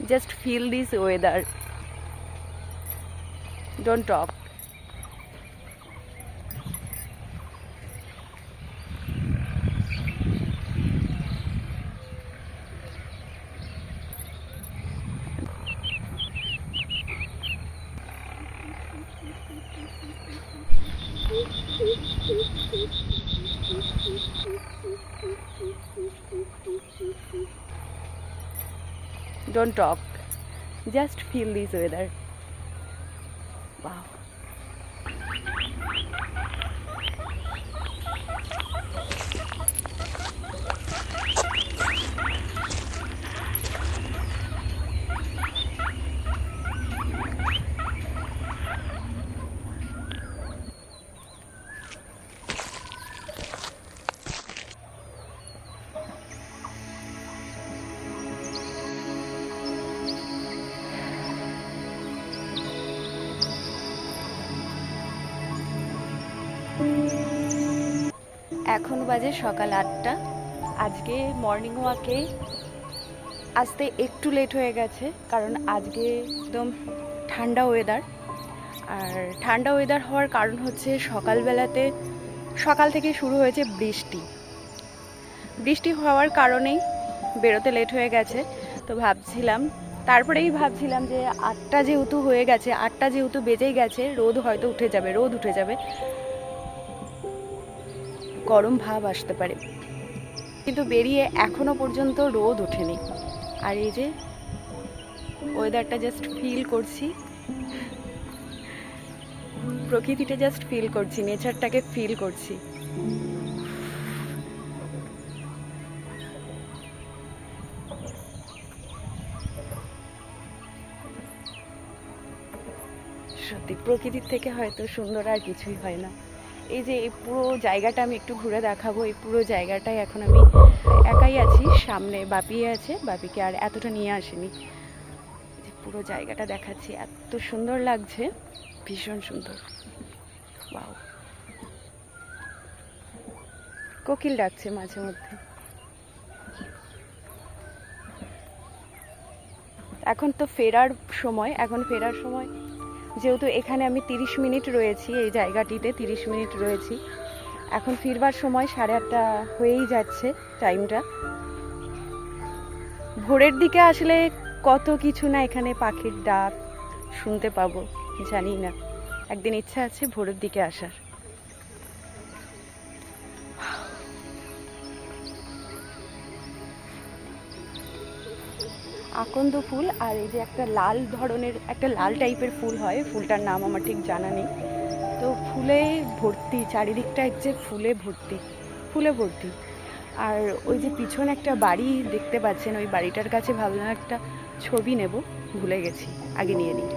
Just feel this weather. Don't talk. Don't talk. Just feel this weather. Wow. এখন বাজে সকাল 8টা। আজকে morning ওয়াকে আসতে একটু লেট হয়ে গেছে, কারণ আজকে একদম ঠান্ডা ওয়েদার। আর ঠান্ডা ওয়েদার হওয়ার কারণ হচ্ছে সকাল থেকে শুরু হয়েছে বৃষ্টি হওয়ার কারণেই বেরোতে লেট হয়ে গেছে। তো তারপরেই ভাবছিলাম যে 8টা যেহেতু হয়ে গেছে, 8টা যেহেতু বেজেই গেছে, রোদ হয়তো উঠে যাবে, গরম ভাব আসতে পারে, কিন্তু বেরিয়ে এখনো পর্যন্ত রোদ ওঠেনি। আর এই যে ওয়েদারটা জাস্ট ফিল করছি, প্রকৃতিটা জাস্ট ফিল করছি, নেচারটাকে ফিল করছি। সত্যি প্রকৃতির থেকে হয়তো সুন্দর আর কিছুই হয় না। এই যে এই পুরো জায়গাটা আমি একটু ঘুরে দেখাবো। এই পুরো জায়গাটায় এখন আমি একাই আছি, সামনে বাপি আছে, বাপিকে আর এতটা নিয়ে আসেনি। পুরো জায়গাটা দেখাচ্ছি, এত সুন্দর লাগছে, ভীষণ সুন্দর। ওয়াও, কোকিল ডাকছে মাঝে মধ্যে। এখন ফেরার সময় যেহেতু এখানে আমি 30 মিনিট রয়েছি, এই জায়গাটিতে 30 মিনিট রয়েছি। এখন ফিরবার সময় 8:30 হয়েই যাচ্ছে টাইমটা। ভোরের দিকে আসলে কত কিছু না এখানে পাখির ডাক শুনতে পাবো, জানি না। একদিন ইচ্ছা আছে ভোরের দিকে আসার। আকন্দ ফুল, আর এই যে একটা লাল টাইপের ফুল হয়, ফুলটার নাম আমার ঠিক জানা নেই। তো ফুলে ভর্তি, চারিদিকটা হচ্ছে ফুলে ভর্তি। আর ওই যে পিছনে একটা বাড়ি দেখতে পাচ্ছেন, ওই বাড়িটার কাছে ভাবলাম একটা ছবি নেব, ভুলে গেছি, আগে নিয়ে নিই।